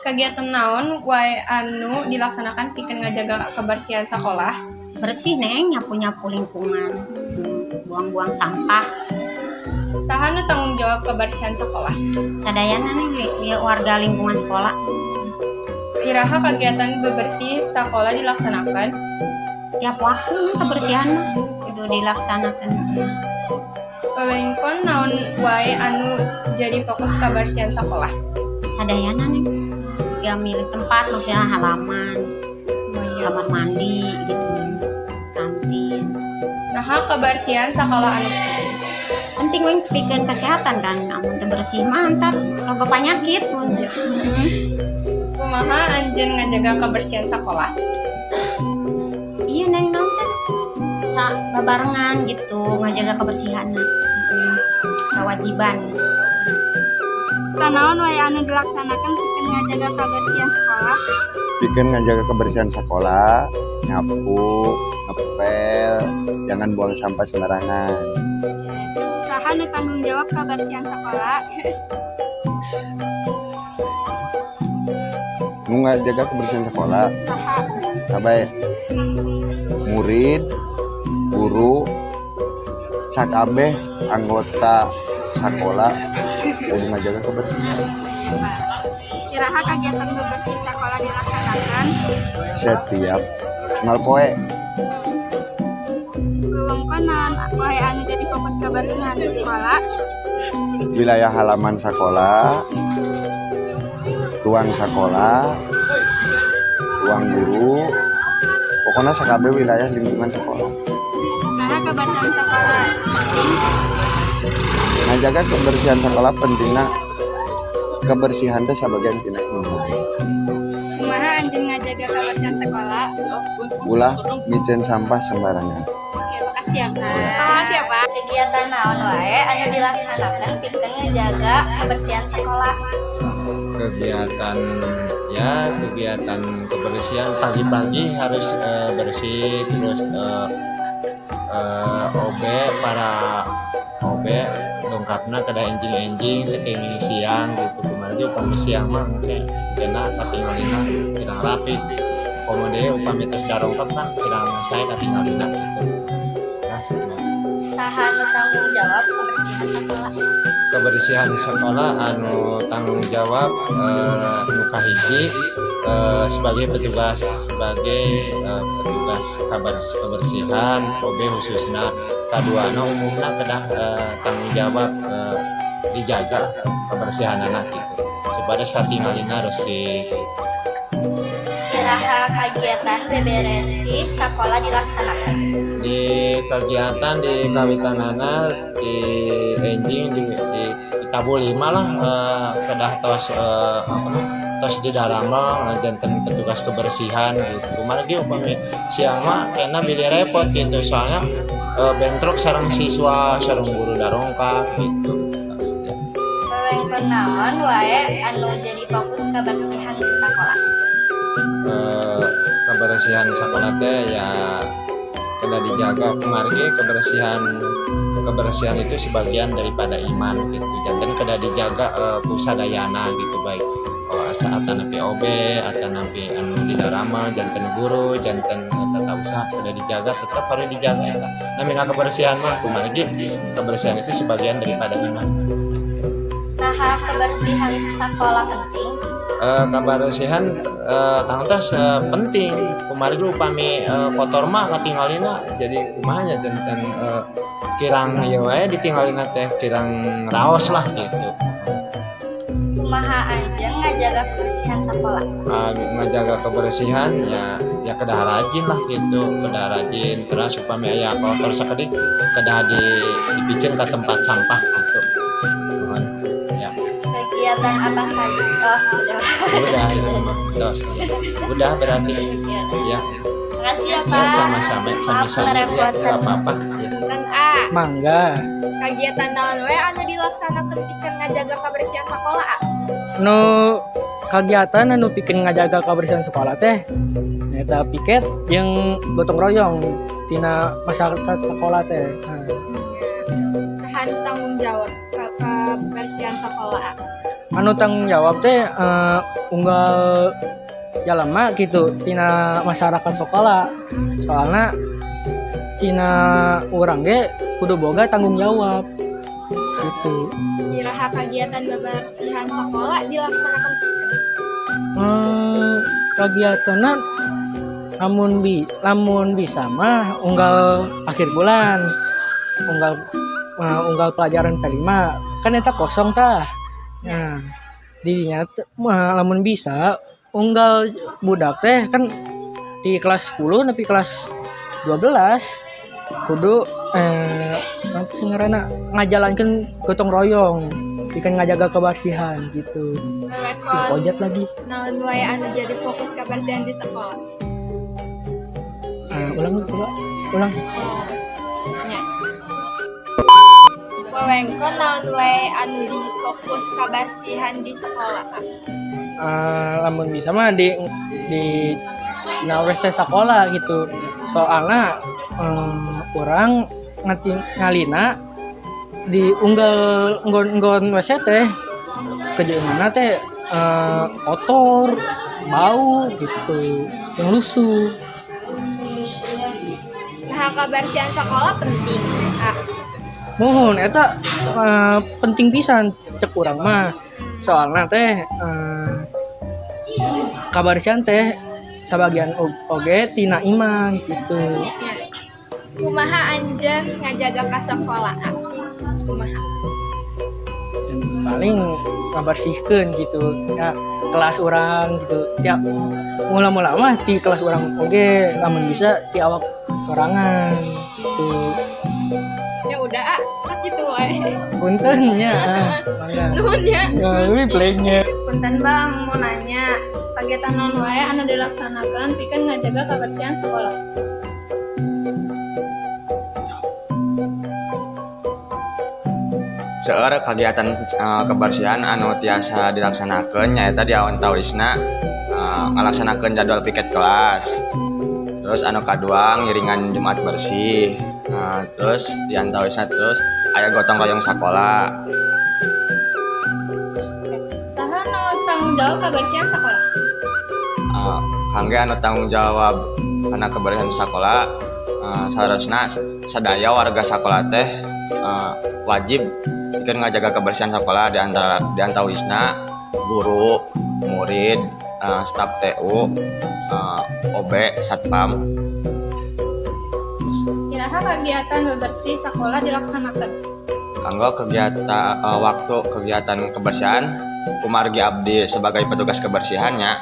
Kegiatan naon wae anu dilaksanakan pikeun ngajaga kebersihan sekolah? Bersih neng, nyapu-nyapu lingkungan, buang-buang sampah. Saha nu tanggung jawab kebersihan sekolah? Sadayana neng ya warga lingkungan sekolah. Iraha kegiatan bebersih sekolah dilaksanakan? Tiap waktu kebersihan mah kudu dilaksanakan. Wewengkon naon wae anu jadi fokus kebersihan sekolah? Sadayana neng, ya milih tempat maksudnya halaman, kamar mandi gitu, kantin. Nah, kebersihan sekolah anu Penting weng pikeun kesehatan kan, amun teu bersih mah entar loba penyakit. kumaha anjeun ngajaga kebersihan sekolah? Iya neng nonton barengan gitu ngajaga kebersihan. Kewajiban. Tanaon wae anu dilaksanakan pikeun ngajaga kebersihan sekolah? Pikeun ngajaga kebersihan sekolah, nyapu, ngepel, jangan buang sampah sembarangan. Saha nu tanggung jawab kebersihan sekolah? Nu ngajaga kebersihan sekolah, Saha? sabae murid, guru, sakabeh anggota sekolah kudu ngajaga kebersihan. Iraha kegiatan bebersih sekolah dilaksanakan? Setiap ngal poe Wewengkon naon wae anu jadi fokus kebersihan di sekolah? wilayah halaman sekolah, ruang sekolah, ruang guru, pokoknya sakabeh wilayah lingkungan sekolah. Nah, kebersihan sekolah penting. Ngajaga kebersihan sekolah pentingna kebersihan teh sabagian tina iman. Kumaha anjeun ngajaga kebersihan sekolah? Ulah micen sampah sembarangan. Oke, makasih ya, Pak. Makasih ya, Pak. Kegiatan naon wae anu dilaksanakan pikeun ngajaga kebersihan sekolah. Kegiatan kebersihan pagi-pagi harus bersih, terus OB lengkapna kada enjing-enjing teh siang gitu. Kumaha upami siang mah mungkin kena katingalina kirang rapi. Komode upami tos darongkap kan kirang saya katingalina gitu. Nah, Saha nu tanggung jawab kebersihan sekolah? kebersihan sekolah anu tanggung jawab nu kahiji sebagai petugas kebersihan OB khususna. Kaduana umumna kedah tanggung jawab dijaga kebersihan anak gitu supaya satingalina resik. Iraha kegiatan beberesih sekolah dilaksanakan? Di kegiatan di kawitanana di enjing di tabu 5 lah kedah tos tos di darama janten petugas kebersihan gitu. Kumaha ge upami siang mah kena bilih repot gitu soalnya bentrok sareng siswa sareng guru darongkap gitu. Wewengkon naon wae anu jadi fokus kebersihan di sekolah? Kebersihan sekolah teh ya kena dijaga kumargi kebersihan itu sebagian daripada iman gitu. Janten kena dijaga pusadayana gitu baik saat napi OB atau napi anu di darama janten guru janten tata usaha kena dijaga tetap harus dijaga eta. Namina kebersihan mah kumargi kebersihan itu sebagian daripada iman. Saha kebersihan sekolah penting? Kebersihan tangtos penting kumargi upami kotor mah katingalina jadi kumahanya janten kirang ieu wae ditinggalina teh kirang raos lah gitu. Kumaha anjeun ngajaga kebersihan sekolah? Ngajaga kebersihan ya kedah rajin lah gitu, kedah rajin terus upami aya kotor sakedik kedah dipicen ke tempat sampah gitu. Ya. Kegiatan apa saja? Udah itu mah. Udah berarti ya. Makasih ya, Ya Pak. sama-sama ya enggak apa-apa. Kang A, Mangga. kegiatan naon wae anu dilaksanakan pikeun ngajaga kebersihan sekolah? Nu kegiatan anu pikeun ngajaga kebersihan sekolah teh eta piket jeung gotong royong tina masyarakat sekolah teh. Saha nu tanggung jawab kebersihan sekolah? anu tanggung jawab teh unggal jalema gitu tina masyarakat sekolah. Soalna tina urang ge kudu boga tanggung jawab gitu. Iraha kegiatan kebersihan sekolah dilaksanakan Kegiatanna lamun bisa mah unggal akhir bulan unggal pelajaran kelima kan eta kosong tah. Nah, didinya lamun bisa unggal budak teh kan di kelas 10 nepi kelas 12 kudu apa sih ngaranna ngajalankeun gotong royong bikin ngajaga kebersihan gitu. Wewekon Ojat lagi. naon wae anu jadi fokus kebersihan di sekolah. Ulang coba ulang. Nya. Wewengkon naon wae anu di fokus kebersihan di sekolah. Lamun bisa mah di WC sekolah gitu. Soalnya orang ngalina di unggal nggon WC teh kejeungeunna teh kotor, bau gitu, yang lusuh. Nah, kebersihan sekolah penting. Mohon eta penting pisan cek urang mah. Soalna teh kebersihan teh sabagian oge tina iman gitu. Kumaha anjeun ngajaga ka sekolah? Kumaha? Paling ngabersihkeun gitu ya kelas orang gitu tiap mula-mula mah di kelas orang oge lamun bisa ti awak sorangan gitu. Ya udah sakitu wae. Punten nya mangga Nuhun ya. lebih playnya. Punten Bang, mau nanya, kegiatan naon wae anu dilaksanakan pikeun ngajaga kebersihan sekolah? Seueur kegiatan kebersihan anu tiasa dilaksanakeun nyaeta di antawisna ngalaksanakeun jadwal piket kelas. Terus anu kadua ngiringan Jumat bersih. Terus di antawisna terus aya gotong royong sakola. Saha nu tanggung jawab kebersihan sekolah? Kangge anu tanggung jawab kana kebersihan sakola saharusna sadaya warga sakola teh wajib bikin ngajaga kebersihan sekolah di antawisna guru, murid, staf TU, OB, satpam. Iraha kegiatan bebersih sekolah dilaksanakan? Kanggo waktu kegiatan kebersihan kumargi abdi sebagai petugas kebersihannya.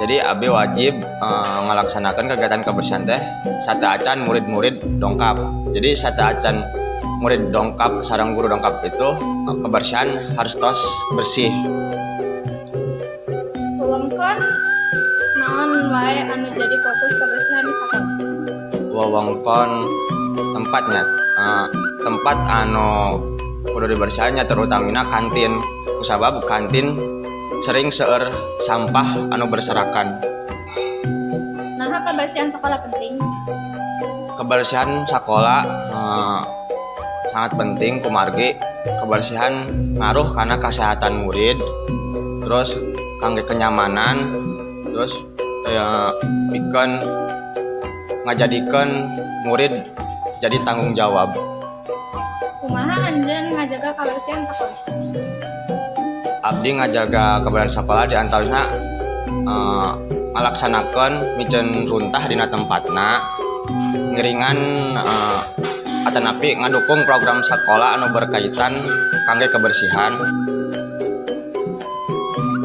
Jadi abdi wajib ngelaksanakan kegiatan kebersihan teh sataacan murid-murid dongkap. Jadi sataacan murid dongkap sareng guru dongkap itu kebersihan harus tos bersih. Wewengkon naon wae anu jadi fokus kebersihan di sekolah? Wewengkon tempatnya tempat anu kudu dibersihannya terutamina kantin. Kusabab kantin sering seueur sampah anu berserakan. Nah, kebersihan sekolah penting. Kebersihan sekolah sangat penting kumargi kebersihan ngaruh karena kesehatan murid, terus kangge kenyamanan, terus pikeun ngajadikeun murid jadi tanggung jawab. Kumaha anjeun ngajaga kebersihan sekolah? Abdi ngajaga kebersihan sekolah di antawisna ngalaksanakeun miceun runtah dina tempatna, ngiringan atanapi ngadukung program sekolah anu berkaitan kangge kebersihan.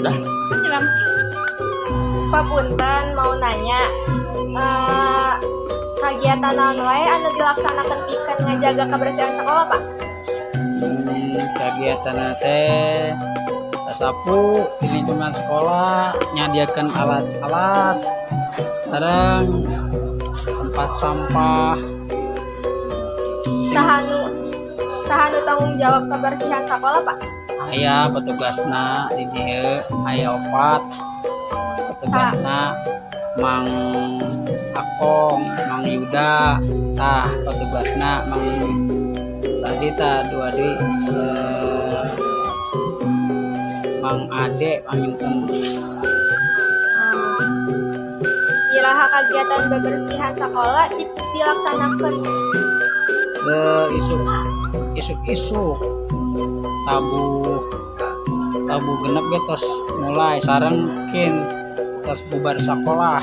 Udah. Silam. Papunten mau nanya, kegiatan naon wae anu dilaksanakan pikeun ngajaga kebersihan sekolah, Pak? Kegiatan teh sasapu di lingkungan sekolah nyadiakan alat-alat sareng tempat sampah. Sahanu tanggung jawab kebersihan sekolah, Pak? Aya petugasna di dieu aya 4 petugasna Mang Akong, Mang Yuda, tah petugasna Mang mang ade panyungken. Iraha kegiatan bebersihan sekolah dilaksanakan Isuk tabu genep getos mulai sareng kin tos bubar sekolah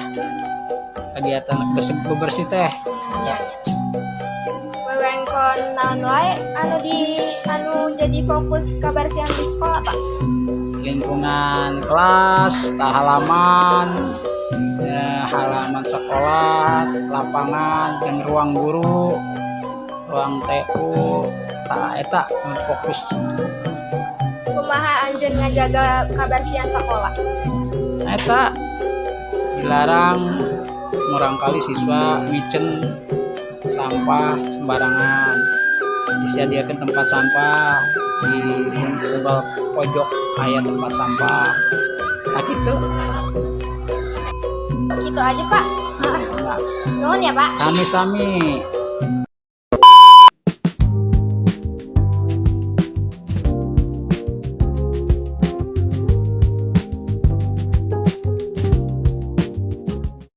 kegiatan bebersih teh. wewengkon naon wae anu jadi fokus kebersihan di sekolah Pak. Lingkungan kelas, halaman, halaman sekolah, lapangan, dan ruang guru, ruang TU, eta fokus. Kumaha anjeun ngajaga kebersihan sekolah? Eta dilarang murangkali siswa micen sampah sembarangan, disediakan tempat sampah di unggal pojok aya tempat sampah. Nah gitu. Gitu aja Pak. Nuhun ya Pak. Sami-sami.